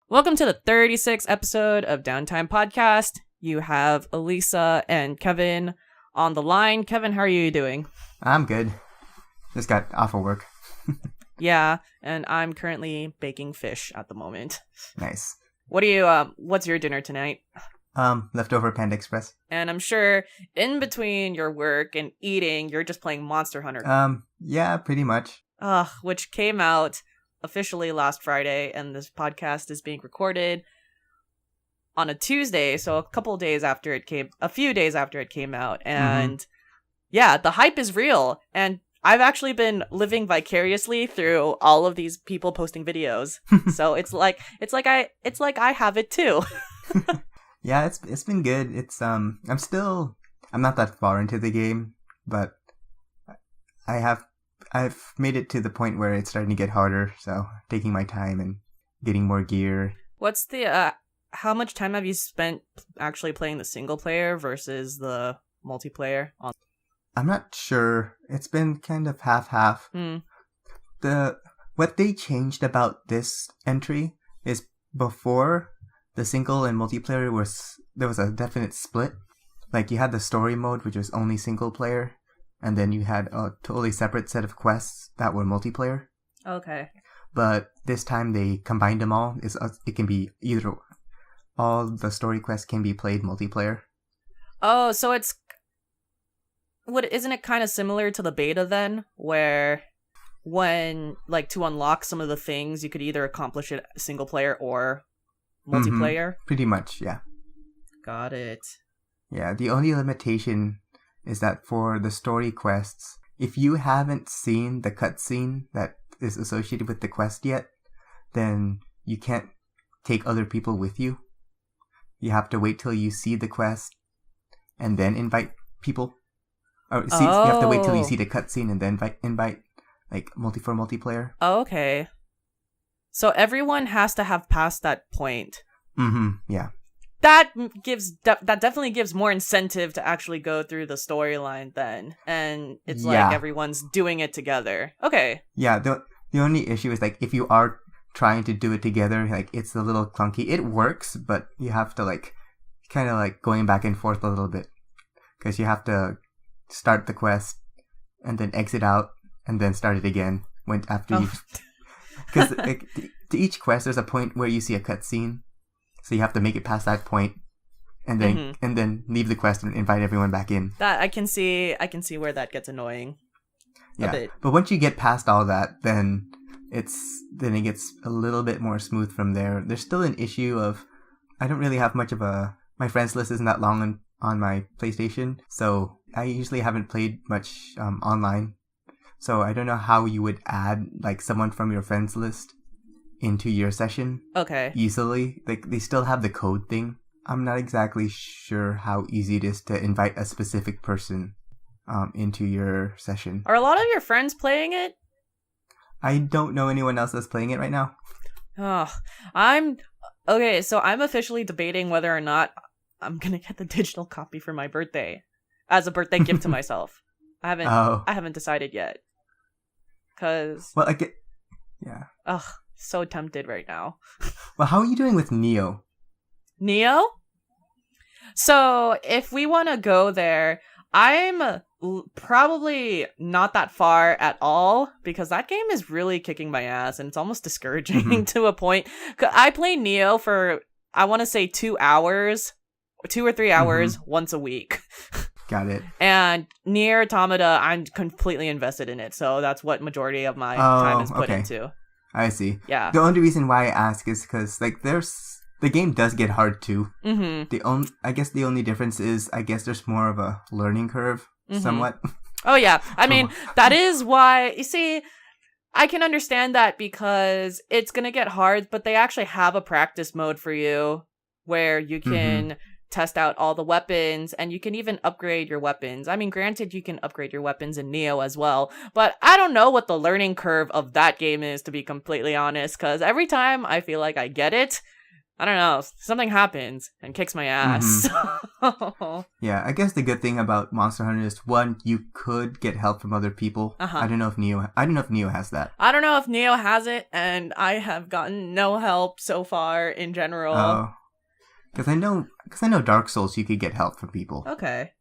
Welcome to the 36th episode of Downtime Podcast. You have Alyssa and Kevin on the line. Kevin, how are you doing? I'm good. Just got off of work. Yeah, and I'm currently baking fish at the moment. Nice. What's your dinner tonight? Leftover Panda Express. And I'm sure in between your work and eating, you're just playing Monster Hunter. Yeah, pretty much. Which came out officially last Friday, and this podcast is being recorded on a Tuesday, so a few days after it came out, and yeah, the hype is real, and I've actually been living vicariously through all of these people posting videos. So it's like I have it too. Yeah, it's been good. It's I'm not that far into the game, but I've made it to the point where it's starting to get harder, so taking my time and getting more gear. What's the how much time have you spent actually playing the single player versus the multiplayer? I'm not sure. It's been kind of half-half. What they changed about this entry is before the single and multiplayer there was a definite split. Like you had the story mode, which was only single player. And then you had a totally separate set of quests that were multiplayer. Okay. But this time they combined them all. It can be either. All the story quests can be played multiplayer. Oh, so isn't it kind of similar to the beta then? Where when, to unlock some of the things, you could either accomplish it single player or multiplayer? Pretty much, yeah. Got it. Yeah, the only limitation is that for the story quests, if you haven't seen the cutscene that is associated with the quest yet, then you can't take other people with you. You have to wait till you see the quest and then invite people. You have to wait till you see the cutscene and then invite for multiplayer. Oh, okay. So everyone has to have passed that point. Yeah. That definitely gives more incentive to actually go through the storyline then, and it's like everyone's doing it together. Okay. Yeah. The only issue is if you are trying to do it together, it's a little clunky. It works, but you have to kind of going back and forth a little bit because you have to start the quest and then exit out and then start it again because to each quest there's a point where you see a cutscene. So you have to make it past that point, and then leave the quest and invite everyone back in. That I can see where that gets annoying. Yeah, a bit. But once you get past all that, then it gets a little bit more smooth from there. There's still an issue of I don't really have much of my friends list isn't that long on my PlayStation, so I usually haven't played much online. So I don't know how you would add someone from your friends list into your session easily. They still have the code thing. I'm not exactly sure how easy it is to invite a specific person into your session. Are a lot of your friends playing it? I don't know anyone else that's playing it right now. So I'm officially debating whether or not I'm gonna get the digital copy for my birthday as a birthday gift to myself. I haven't decided yet. Yeah. So tempted right now. Well, how are you doing with Neo? Neo? So, if we want to go there, I'm probably not that far at all because that game is really kicking my ass and it's almost discouraging to a point. I play Neo for, I want to say 2 hours, 2 or 3 hours once a week. Got it. And Nier Automata, I'm completely invested in it, so that's what majority of my time is put into. I see. Yeah. The only reason why I ask is because the game does get hard too. I guess the only difference is there's more of a learning curve somewhat. Oh yeah. I mean, that is why you see I can understand that because it's going to get hard, but they actually have a practice mode for you where you can test out all the weapons and you can even upgrade your weapons. I mean, granted, you can upgrade your weapons in Neo as well, but I don't know what the learning curve of that game is, to be completely honest, because every time I feel like I get it, I don't know, something happens and kicks my ass. Yeah, I guess the good thing about Monster Hunter is, one, you could get help from other people. I don't know if Neo has that. I don't know if Neo has it, and I have gotten no help so far in general. Oh, because I know Dark Souls, you could get help from people. Okay.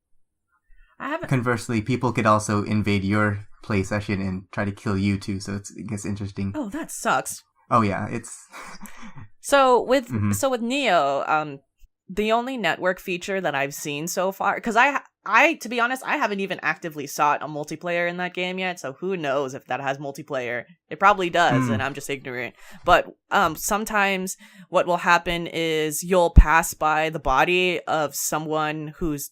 I haven't. Conversely, people could also invade your play session and try to kill you too, so it gets interesting. Oh, that sucks. Oh yeah, it's so with Neo, the only network feature that I've seen so far, because I to be honest, I haven't even actively sought a multiplayer in that game yet, so who knows if that has multiplayer. It probably does, and I'm just ignorant. But sometimes what will happen is you'll pass by the body of someone who's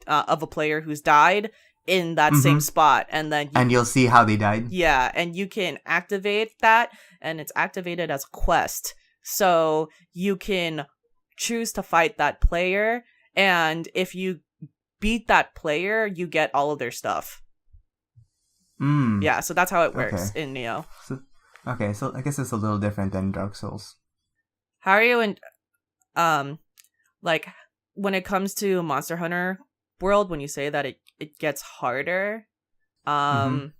of a player who's died in that same spot, and then you'll see how they died. Yeah, and you can activate that, and it's activated as a quest. So you can choose to fight that player, and if you beat that player, you get all of their stuff. Yeah, so that's how it works in Neo. So I guess it's a little different than Dark Souls. How are you in like when it comes to Monster Hunter World, when you say that it gets harder, how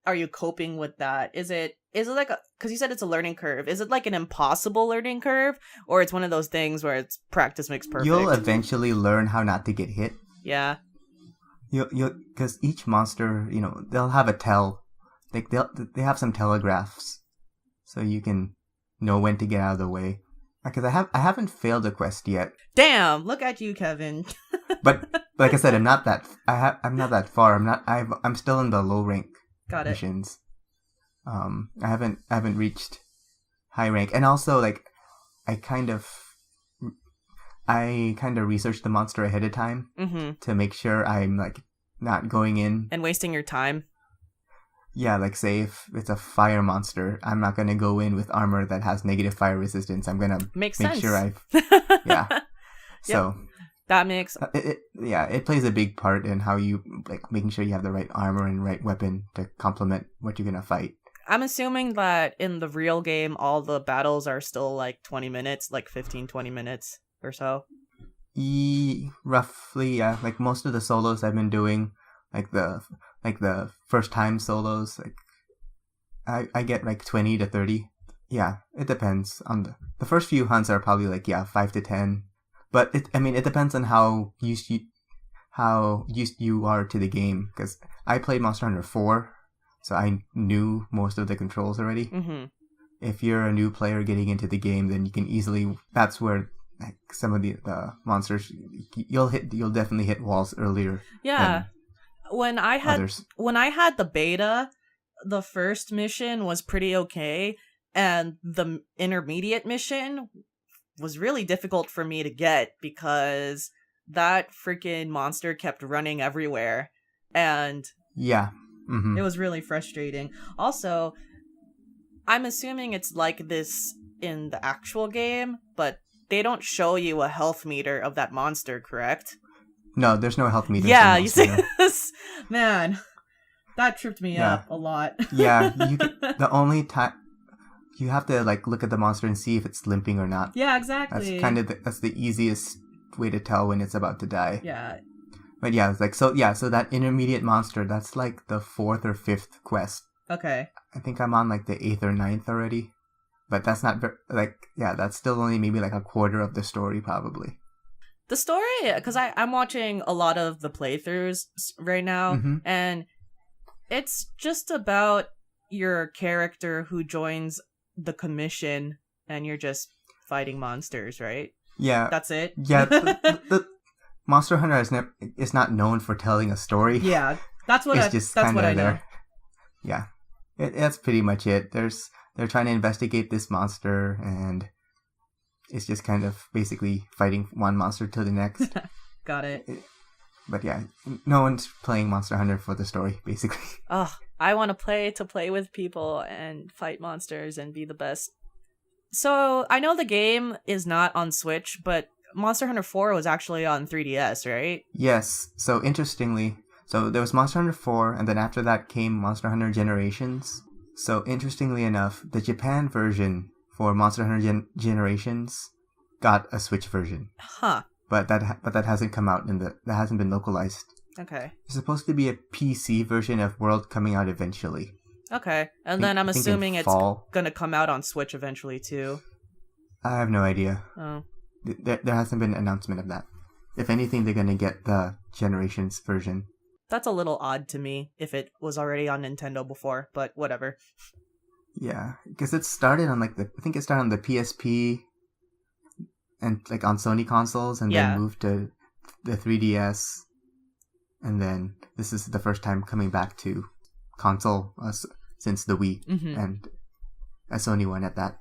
are you coping with that? Is it like because you said it's a learning curve, is it like an impossible learning curve, or it's one of those things where it's practice makes perfect? You'll eventually learn how not to get hit. Yeah. You because each monster, they'll have a tell, like they have some telegraphs, so you can know when to get out of the way. Because I haven't failed a quest yet. Damn! Look at you, Kevin. But like I said, I'm not that far. I'm still in the low rank missions. I haven't reached high rank, and also like I kind of researched the monster ahead of time to make sure I'm like not going in and wasting your time. Yeah, like say if it's a fire monster, I'm not gonna go in with armor that has negative fire resistance. I'm gonna make sure So that makes it plays a big part in how you like making sure you have the right armor and right weapon to complement what you're gonna fight. I'm assuming that in the real game, all the battles are still like 20 minutes, like 15-20 minutes or so. Roughly, yeah. Like most of the solos I've been doing, like the first time solos, like I get like 20 to 30. Yeah, it depends on the first few hunts are probably like 5 to 10. But it depends on how used you are to the game, because I played Monster Hunter 4, so I knew most of the controls already. If you're a new player getting into the game, then you can easily, that's where like some of the monsters, you'll definitely hit walls earlier. Yeah. When I had the beta, the first mission was pretty okay, and the intermediate mission was really difficult for me to get because that freaking monster kept running everywhere, and it was really frustrating. Also, I'm assuming it's like this in the actual game, but they don't show you a health meter of that monster, correct? No, there's no health meter. Yeah, you see this? Man, that tripped me up a lot. The only time you have to like look at the monster and see if it's limping or not. Yeah, exactly. That's the easiest way to tell when it's about to die. Yeah. But yeah, it's like so that intermediate monster, that's like the 4th or 5th quest. Okay. I think I'm on like the 8th or 9th already. But that's not that's still only maybe like a quarter of the story probably. The story, because I'm watching a lot of the playthroughs right now, and it's just about your character who joins the commission, and you're just fighting monsters, right? Yeah. That's it? Yeah, the Monster Hunter is not known for telling a story. Yeah, that's what I know. Yeah, that's pretty much it. They're trying to investigate this monster, and it's just kind of basically fighting one monster to the next. Got it. But yeah, no one's playing Monster Hunter for the story, basically. Oh, I want to play with people and fight monsters and be the best. So, I know the game is not on Switch, but Monster Hunter 4 was actually on 3DS, right? Yes. So, interestingly, there was Monster Hunter 4, and then after that came Monster Hunter Generations. So, interestingly enough, the Japan version for Monster Hunter Generations got a Switch version. Huh. But that hasn't come out that hasn't been localized. Okay. There's supposed to be a PC version of World coming out eventually. Okay. And then I'm assuming it's going to come out on Switch eventually too. I have no idea. Oh. There hasn't been an announcement of that. If anything, they're going to get the Generations version. That's a little odd to me if it was already on Nintendo before, but whatever. Yeah, because it started on I think it started on the PSP and like on Sony consoles and then moved to the 3DS. And then this is the first time coming back to console since the Wii and a Sony one at that.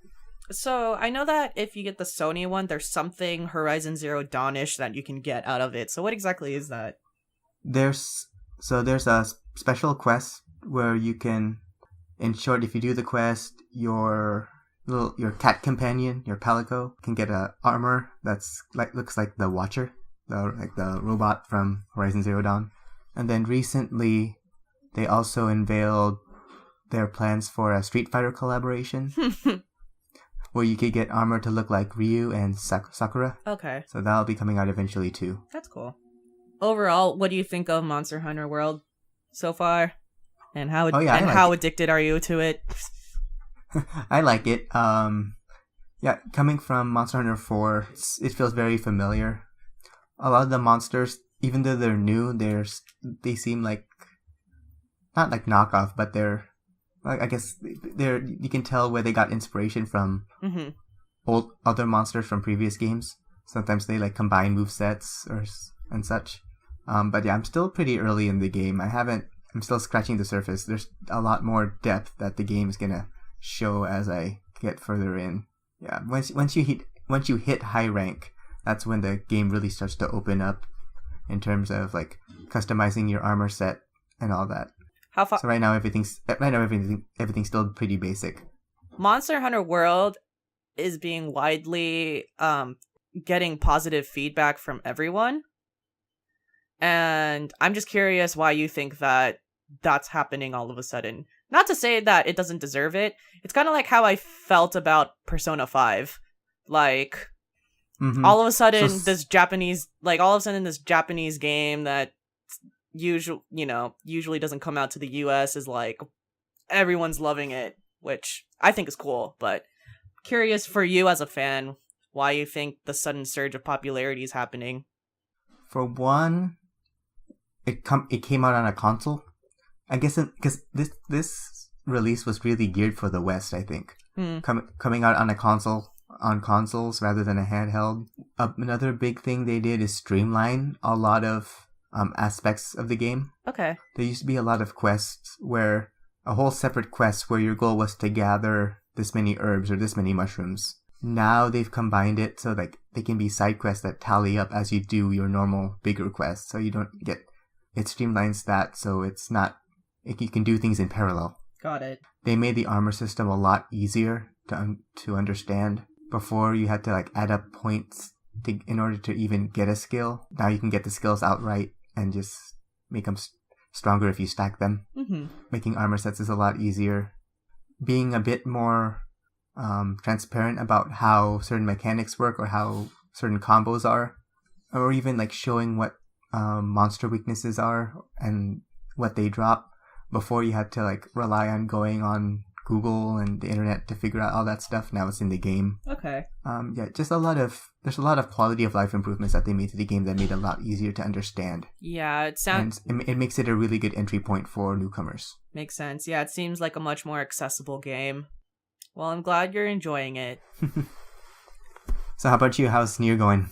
So I know that if you get the Sony one, there's something Horizon Zero Dawn-ish that you can get out of it. So what exactly is that? There's a special quest where you can, in short, if you do the quest, your cat companion, your Palico, can get a armor that's looks like the Watcher, the robot from Horizon Zero Dawn. And then recently, they also unveiled their plans for a Street Fighter collaboration, where you could get armor to look like Ryu and Sakura. Okay. So that'll be coming out eventually too. That's cool. Overall, what do you think of Monster Hunter World so far? And how addicted are you to it? I like it. Coming from Monster Hunter 4, it feels very familiar. A lot of the monsters, even though they're new, they seem like not like knockoff, but they're I guess you can tell where they got inspiration from old other monsters from previous games. Sometimes they like combine movesets and such. But yeah, I'm still pretty early in the game. I'm still scratching the surface. There's a lot more depth that the game is gonna show as I get further in. Yeah, once you hit high rank, that's when the game really starts to open up in terms of like customizing your armor set and all that. How far? So right now everything's still pretty basic. Monster Hunter World is being widely getting positive feedback from everyone. And I'm just curious why you think that that's happening all of a sudden. Not to say that it doesn't deserve it. It's kind of like how I felt about Persona 5. Like, all of a sudden, this Japanese game that usually doesn't come out to the US is like, everyone's loving it, which I think is cool. But curious for you as a fan, why you think the sudden surge of popularity is happening. For one, it came out on a console. I guess because this release was really geared for the West. I think coming out on consoles rather than a handheld. Another big thing they did is streamline a lot of aspects of the game. Okay. There used to be a lot of quests a whole separate quest where your goal was to gather this many herbs or this many mushrooms. Now they've combined it so like they can be side quests that tally up as you do your normal bigger quests. So you don't get it streamlines that so it's not you can do things in parallel. Got it. They made the armor system a lot easier to understand. Before you had to like add up points in order to even get a skill. Now you can get the skills outright and just make them stronger if you stack them. Making armor sets is a lot easier. Being a bit more transparent about how certain mechanics work or how certain combos are, or even like showing what monster weaknesses are and what they drop. Before you had to like rely on going on Google and the internet to figure out all that stuff. Now it's in the game. Okay. There's a lot of quality of life improvements that they made to the game that made it a lot easier to understand. Yeah, it makes it a really good entry point for newcomers. Makes sense. Yeah, it seems like a much more accessible game. Well, I'm glad you're enjoying it. So how about you? How's Nier going?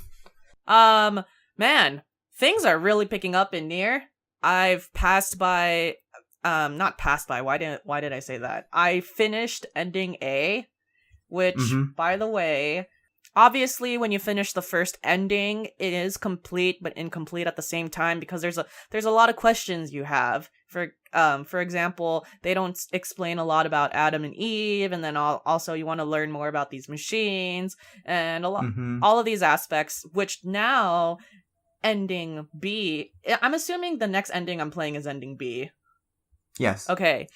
Man, things are really picking up in Nier. I've passed by not passed by. Why did I say that? I finished ending A, which, by the way, obviously when you finish the first ending, it is complete but incomplete at the same time because there's a lot of questions you have. For example, they don't explain a lot about Adam and Eve, and then also you want to learn more about these machines and all of these aspects, which now ending B. I'm assuming the next ending I'm playing is ending B. Yes. Okay.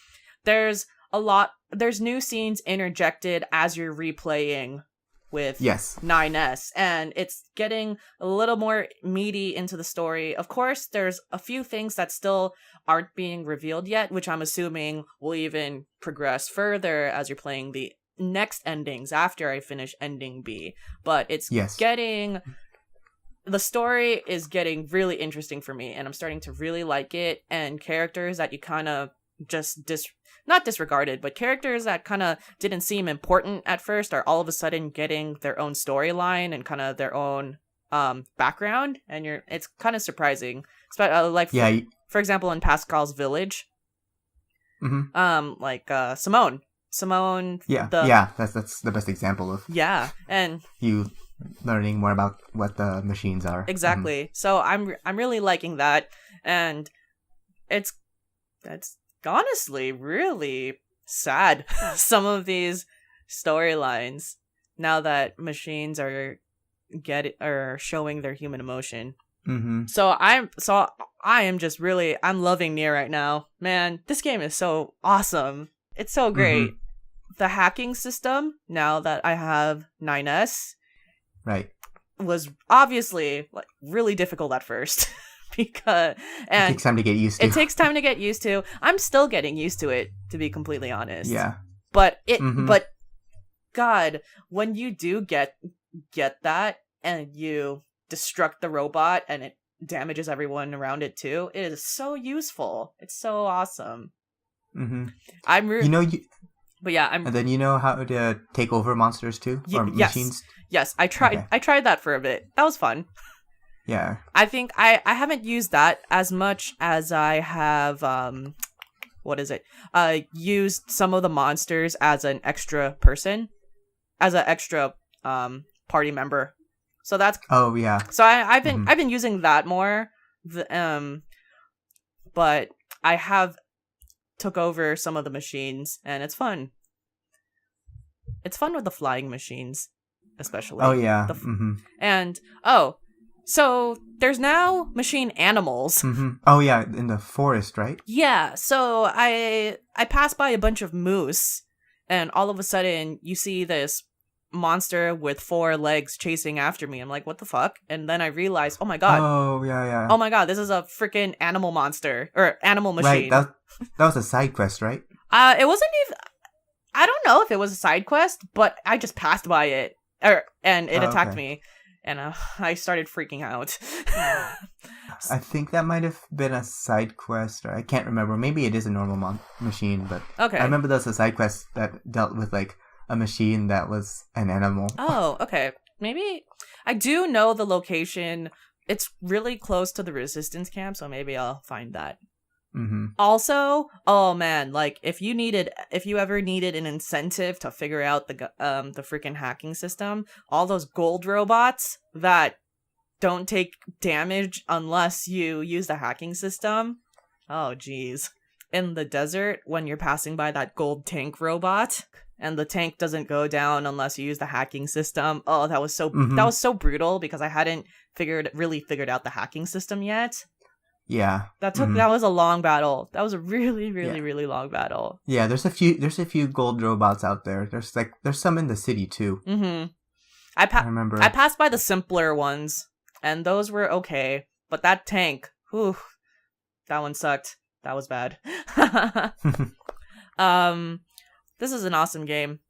There's a lot there's new scenes interjected as you're replaying with Yes. 9S, and it's getting a little more meaty into the story. Of course, there's a few things that still aren't being revealed yet, which I'm assuming will even progress further as you're playing the next endings after I finish ending B. But it's getting... The story is getting really interesting for me, and I'm starting to really like it, and characters that you kind of just not disregarded, but characters that kind of didn't seem important at first are all of a sudden getting their own storyline and kind of their own background, and it's kind of surprising. For example, in Pascal's Village, Simone. That's the best example of and you learning more about what the machines are. Exactly. So I'm really liking that, and that's honestly really sad. Some of these storylines, now that machines are showing their human emotion. So I am just really, I'm loving Nier right now. Man, this game is so awesome. It's so great. The hacking system, now that I have 9S, right, was obviously really difficult at first. Because it takes time to get used to. It takes time to get used to. I'm still getting used to it, to be completely honest. Yeah. But but God, when you do get that and you destruct the robot and it damages everyone around it too, it is so useful. It's so awesome. I'm but yeah, and then you know how to take over monsters too, or machines. Yes, I tried. Okay. I tried that for a bit. That was fun. Yeah. I think I haven't used that as much as I have, used some of the monsters as an extra person, as an extra, party member. So that's... Oh, yeah. So I've been using that more, but I have took over some of the machines, and it's fun. It's fun with the flying machines, especially. Oh, yeah. And, so there's now machine animals. Oh yeah, in the forest, right? Yeah. So I passed by a bunch of moose, and all of a sudden you see this monster with 4 legs chasing after me. I'm like, what the fuck? And then I realized, oh my god. Oh yeah. Oh my god, this is a freaking animal monster or animal machine. Right. That was a side quest, right? It wasn't even. I don't know if it was a side quest, but I just passed by it, and it attacked me. And I started freaking out. I think that might have been a side quest, or I can't remember. Maybe it is a normal machine, but okay. I remember there was a side quest that dealt with like a machine that was an animal. Oh, okay. Maybe I do know the location. It's really close to the resistance camp, so maybe I'll find that. Also, oh man, like if you ever needed an incentive to figure out the freaking hacking system, all those gold robots that don't take damage unless you use the hacking system. Oh geez. In the desert, when you're passing by that gold tank robot and the tank doesn't go down unless you use the hacking system. Oh, that was so brutal because I hadn't figured out the hacking system yet. Yeah. That was a long battle. That was a really, really, really long battle. Yeah, there's a few gold robots out there. There's some in the city too. I remember. I passed by the simpler ones, and those were okay. But that tank, whew, that one sucked. That was bad. This is an awesome game.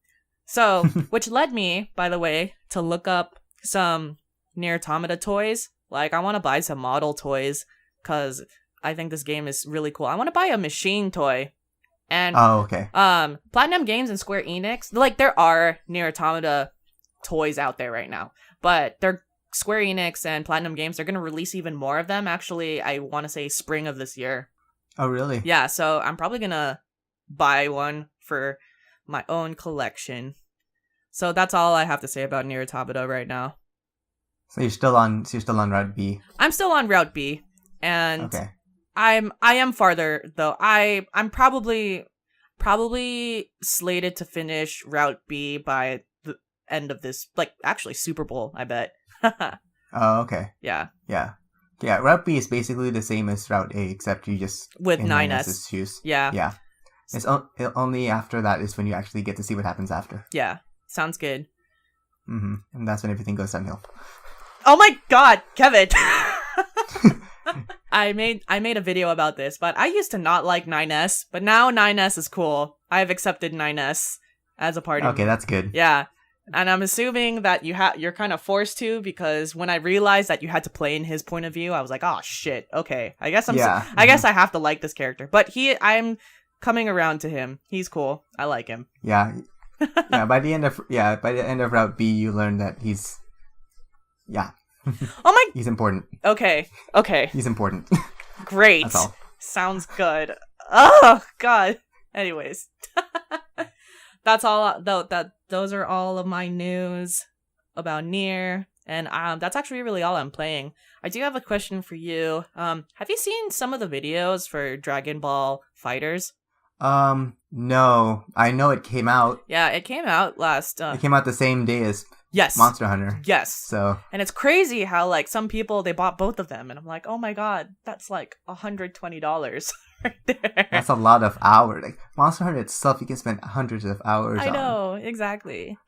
So, which led me, by the way, to look up some Nier Automata toys. Like, I want to buy some model toys. Because I think this game is really cool. I want to buy a machine toy. And okay. Platinum Games and Square Enix, like there are Nier Automata toys out there right now. But they're Square Enix and Platinum Games, they're going to release even more of them. Actually, I want to say spring of this year. Oh, really? Yeah, so I'm probably going to buy one for my own collection. So that's all I have to say about Nier Automata right now. So you're still on Route B? I'm still on Route B. And okay. I am farther though. I'm probably slated to finish Route B by the end of this, like actually Super Bowl, I bet. Oh, okay. Yeah. Route B is basically the same as Route A, except you just with 9S shoes. Yeah. Yeah. It's only after that is when you actually get to see what happens after. Yeah, sounds good. Mm-hmm. And that's when everything goes downhill. Oh my god, Kevin! I made a video about this, but I used to not like 9S, but now 9S is cool. I've accepted 9S as a part of Okay, that's good. Yeah. And I'm assuming that you're kind of forced to, because when I realized that you had to play in his point of view, I was like, oh shit, okay. I guess I guess I have to like this character. But I'm coming around to him. He's cool. I like him. Yeah. Yeah, by the end of Route B, you learn that he's Oh my he's important. Okay. He's important. Great. That's all. Sounds good. Oh god. Anyways. That's all those are all of my news about Nier, and that's actually really all I'm playing. I do have a question for you. Have you seen some of the videos for Dragon Ball FighterZ? No. I know it came out. Yeah, it came out last It came out the same day as Yes. Monster Hunter. Yes. So. And it's crazy how like some people they bought both of them, and I'm like, oh my god, that's like $120 right there. That's a lot of hours. Like Monster Hunter itself, you can spend hundreds of hours on. I know, exactly.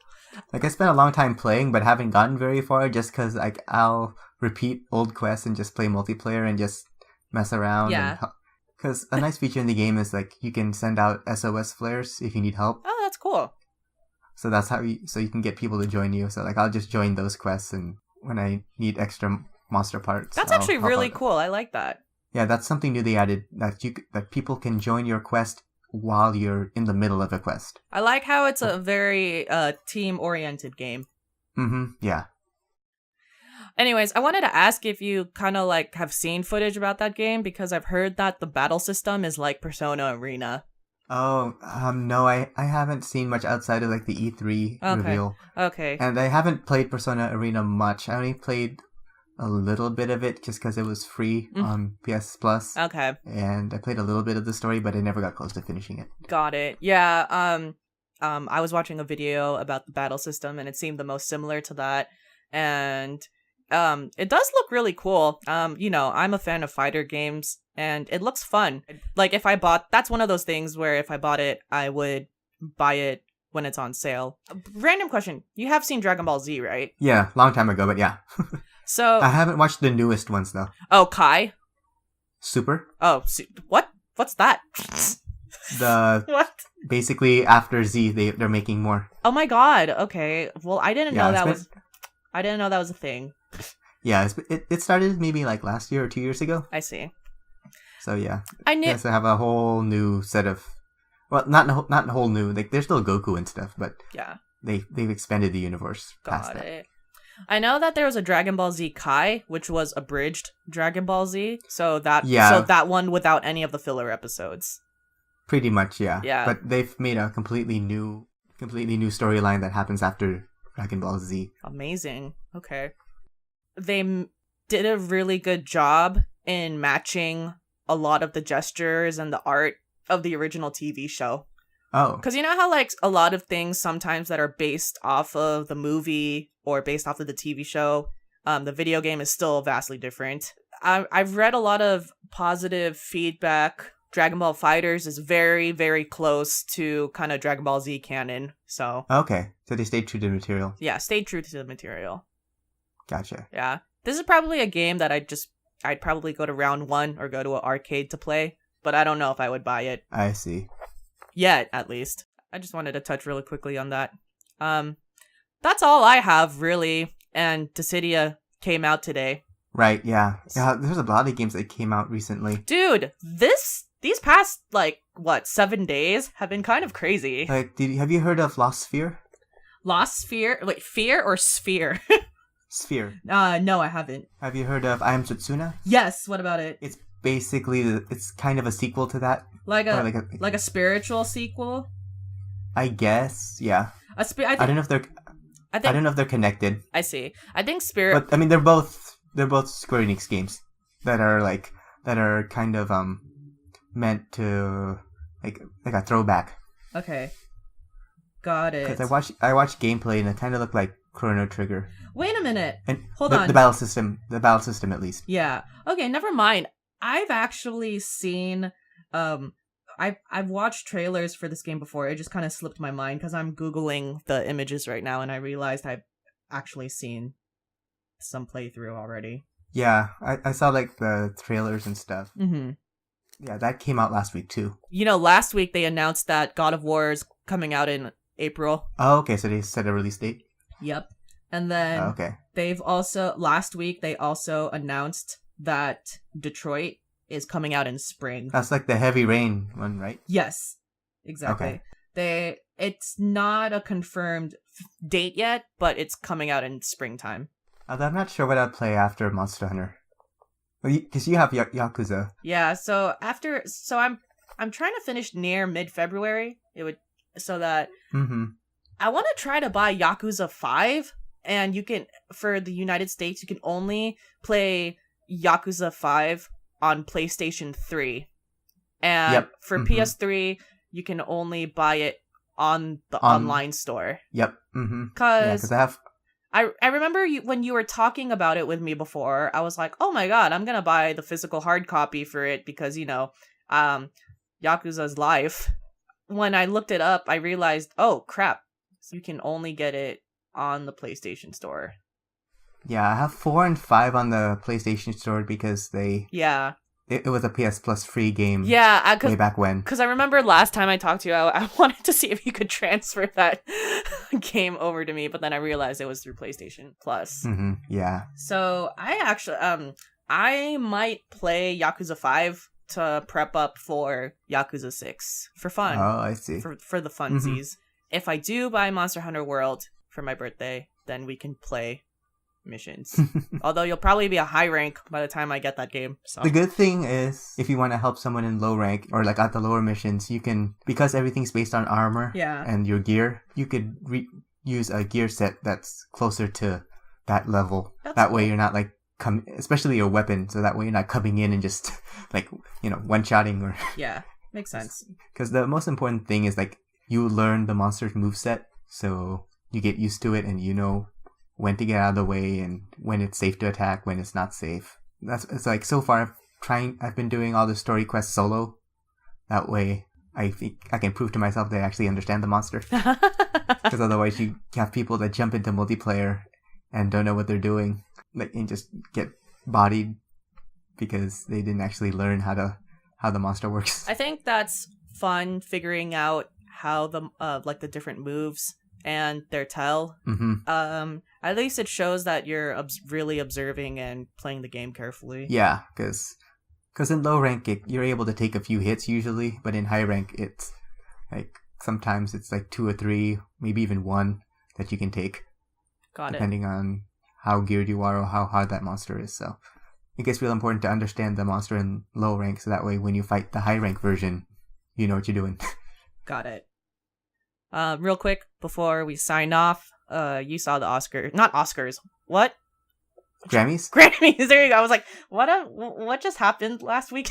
Like I spent a long time playing, but haven't gotten very far just because like I'll repeat old quests and just play multiplayer and just mess around. Yeah. Because a nice feature in the game is like you can send out SOS flares if you need help. Oh, that's cool. So that's how you can get people to join you. So like I'll just join those quests, and when I need extra monster parts, that's actually really cool. I like that. Yeah, that's something new they added, that people can join your quest while you're in the middle of a quest. I like how it's a very team-oriented game. Mm-hmm, yeah. Anyways, I wanted to ask if you kind of like have seen footage about that game, because I've heard that the battle system is like Persona Arena. Oh, no, I haven't seen much outside of like the E3 reveal. Okay. And I haven't played Persona Arena much. I only played a little bit of it just because it was free on PS Plus. Okay. And I played a little bit of the story, but I never got close to finishing it. Got it. Yeah. I was watching a video about the battle system, and it seemed the most similar to that. And it does look really cool. I'm a fan of fighter games, and it looks fun. Like that's one of those things where if I bought it, I would buy it when it's on sale. Random question. You have seen Dragon Ball Z, right? Yeah, long time ago, but yeah. So I haven't watched the newest ones though. Oh, Kai? Super? Oh, what? What's that? What? Basically after Z, they're making more. Oh my god. Okay. Well, I didn't know that was a thing. Yeah, it started maybe like last year or 2 years ago. I see. So yeah, I knew. Yes, I have a whole new set of, well, not a whole new. Like there's still Goku and stuff, but yeah, they've expanded the universe past that. Got it. I know that there was a Dragon Ball Z Kai, which was abridged Dragon Ball Z. So that one without any of the filler episodes. Pretty much, yeah. Yeah. But they've made a completely new storyline that happens after Dragon Ball Z. Amazing. Okay. They did a really good job in matching a lot of the gestures and the art of the original TV show. Oh. Because you know how, like, a lot of things sometimes that are based off of the movie or based off of the TV show, the video game is still vastly different. I've read a lot of positive feedback. Dragon Ball FighterZ is very, very close to kind of Dragon Ball Z canon, so... Okay, so they stayed true to the material. Yeah, stayed true to the material. Gotcha. Yeah. This is probably a game that I'd probably go to round 1 or go to an arcade to play, but I don't know if I would buy it. I see. Yet, at least. I just wanted to touch really quickly on that. That's all I have, really, and Dissidia came out today. Right, yeah. Yeah, there's a lot of games that came out recently. Dude, these past, 7 days have been kind of crazy. Like, have you heard of Lost Sphere? Lost Sphere? Wait, fear or sphere? Sphere. No, I haven't. Have you heard of I Am Setsuna? Yes, what about it? It's basically, it's kind of a sequel to that. Like a spiritual sequel? I guess, yeah. I don't know if they're connected. I see. I think Spirit... But, I mean, they're both Square Enix games that are kind of, meant to, like a throwback. Okay. Got it. Because I watched gameplay and it kind of looked like Chrono Trigger. Wait a minute. And Hold on. The battle system at least. Yeah. Okay, never mind. I've actually seen I've watched trailers for this game before. It just kind of slipped my mind because I'm Googling the images right now, and I realized I've actually seen some playthrough already. Yeah, I saw like the trailers and stuff. Mm-hmm. Yeah, that came out last week too. Last week they announced that God of War is coming out in April. Oh, okay, so they set a release date? Yep. And then last week they also announced that Detroit is coming out in spring. That's like the Heavy Rain one, right? Yes, exactly. Okay. It's not a confirmed date yet, but it's coming out in springtime. I'm not sure what I'd play after Monster Hunter. Because you have Yakuza. Yeah, so I'm trying to finish Nier mid-February. Mm-hmm. I want to try to buy Yakuza 5, and you can, for the United States, you can only play Yakuza 5 on PlayStation 3. And for PS3, you can only buy it on the online store. Yep. Mm-hmm. Because I remember when you were talking about it with me before, I was like, oh my god, I'm going to buy the physical hard copy for it because, Yakuza's life. When I looked it up, I realized, oh crap, you can only get it on the PlayStation Store. Yeah, I have 4 and 5 on the PlayStation Store because it was a PS Plus free game. Yeah, way back when. Because I remember last time I talked to you, I wanted to see if you could transfer that game over to me, but then I realized it was through PlayStation Plus. Mm-hmm, yeah. So I actually, I might play Yakuza 5 to prep up for Yakuza 6 for fun. Oh, I see. For the funsies. Mm-hmm. If I do buy Monster Hunter World for my birthday, then we can play missions. Although you'll probably be a high rank by the time I get that game. So. The good thing is, if you want to help someone in low rank or like at the lower missions, you can, because everything's based on armor and your gear, you could use a gear set that's closer to that level. That way you're not like especially your weapon, so that way you're not coming in and just like one-shotting or yeah, makes sense. Because the most important thing is like you learn the monster's moveset, so you get used to it and you know when to get out of the way and when it's safe to attack, when it's not safe. It's like so far I've been doing all the story quests solo. That way I think I can prove to myself that I actually understand the monster. Because otherwise you have people that jump into multiplayer and don't know what they're doing, like, and just get bodied because they didn't actually learn how the monster works. I think that's fun, figuring out how the different moves and their tell. Mm-hmm. At least it shows that you're really observing and playing the game carefully. Yeah, because in low rank you're able to take a few hits usually, but in high rank it's like sometimes it's like 2 or 3, maybe even 1 that you can take. Depending on how geared you are or how hard that monster is. So it gets real important to understand the monster in low rank, so that way when you fight the high rank version, you know what you're doing. Got it. Real quick before we sign off, you saw the not Oscars. What? Grammys? Grammys. There you go. I was like, what just happened last week?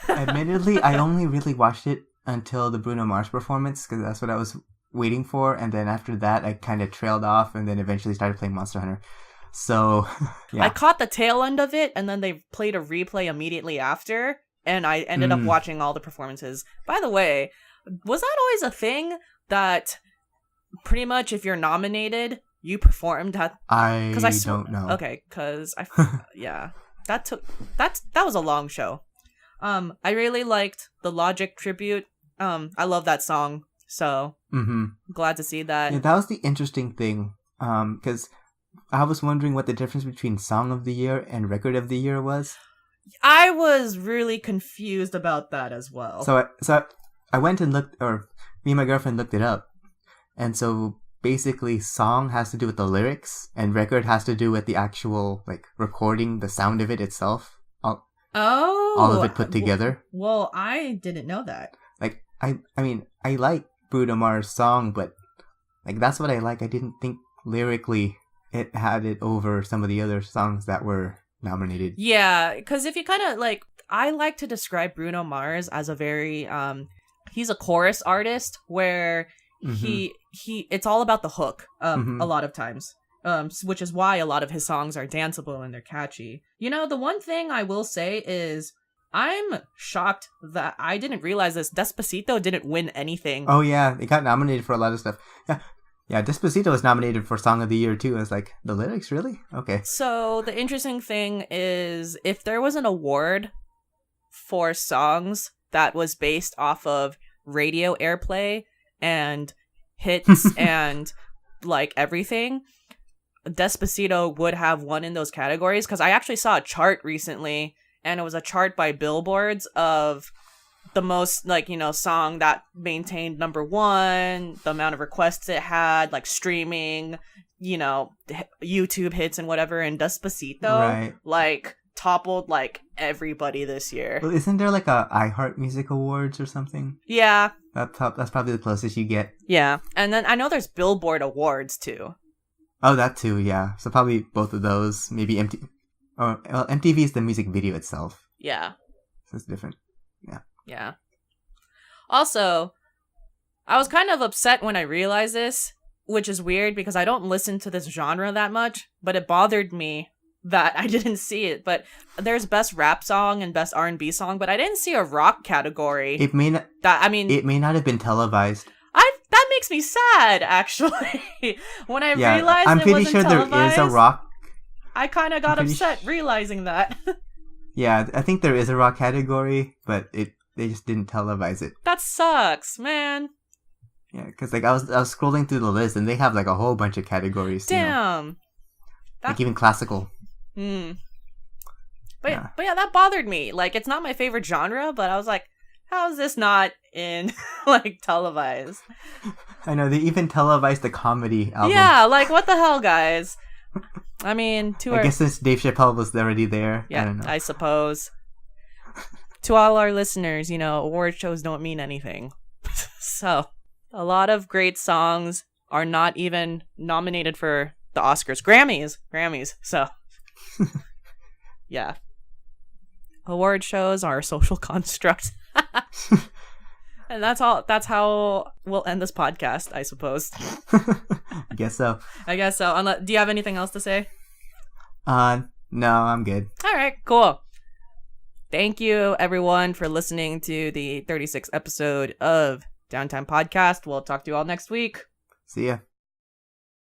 Admittedly, I only really watched it until the Bruno Mars performance because that's what I was waiting for, and then after that I kind of trailed off and then eventually started playing Monster Hunter. So yeah, I caught the tail end of it, and then they played a replay immediately after, and I ended up watching all the performances. By the way, was that always a thing that pretty much if you're nominated you performed at? I don't know. Okay, because yeah, that was a long show. I really liked the Logic tribute. I love that song. So, glad to see that. Yeah, that was the interesting thing, because I was wondering what the difference between Song of the Year and Record of the Year was. I was really confused about that as well. So I went and looked, or me and my girlfriend looked it up, and so basically Song has to do with the lyrics, and Record has to do with the actual, like, recording, the sound of it itself. All of it put together. Well, I didn't know that. Like, I mean, I like Bruno Mars' song, but like that's what I like. I didn't think lyrically it had it over some of the other songs that were nominated. Yeah, because if you kind of like, I like to describe Bruno Mars as a very he's a chorus artist where he it's all about the hook a lot of times, which is why a lot of his songs are danceable and they're catchy. The one thing I will say is I'm shocked that I didn't realize this. Despacito didn't win anything. Oh yeah, it got nominated for a lot of stuff. Yeah, Despacito was nominated for Song of the Year too. I was like, the lyrics, really? Okay. So the interesting thing is, if there was an award for songs that was based off of radio airplay and hits and like everything, Despacito would have won in those categories, because I actually saw a chart recently, and it was a chart by Billboards of the most, like, you know, song that maintained number one, the amount of requests it had, like streaming, you know, YouTube hits and whatever, and Despacito like toppled like everybody this year. Well, isn't there like a iHeart Music Awards or something? Yeah. That's probably the closest you get. Yeah. And then I know there's Billboard Awards too. Oh, that too, yeah. So probably both of those. Maybe MTV is the music video itself. Yeah. So it's different. Yeah. Also, I was kind of upset when I realized this, which is weird because I don't listen to this genre that much, but it bothered me that I didn't see it. But there's best rap song and best R&B song, but I didn't see a rock category. It may not. It may not have been televised. That makes me sad, actually. When I realized I'm it pretty wasn't sure televised, there is a rock. I kind of got upset realizing that. Yeah, I think there is a rock category, but they just didn't televise it. That sucks, man. Yeah, because like I was scrolling through the list and they have like a whole bunch of categories. Damn. You know? Like even classical. But yeah, that bothered me. Like, it's not my favorite genre, but I was like, how is this not in like televised? I know, they even televised the comedy album. Yeah, like what the hell, guys? I mean, I guess since Dave Chappelle was already there. Yeah, I don't know. I suppose. To all our listeners, you know, award shows don't mean anything. So, a lot of great songs are not even nominated for the Oscars. Grammys. So, yeah. Award shows are a social construct. And that's all. That's how we'll end this podcast, I suppose. I guess so. Do you have anything else to say? No, I'm good. All right, cool. Thank you, everyone, for listening to the 36th episode of Downtime Podcast. We'll talk to you all next week. See ya.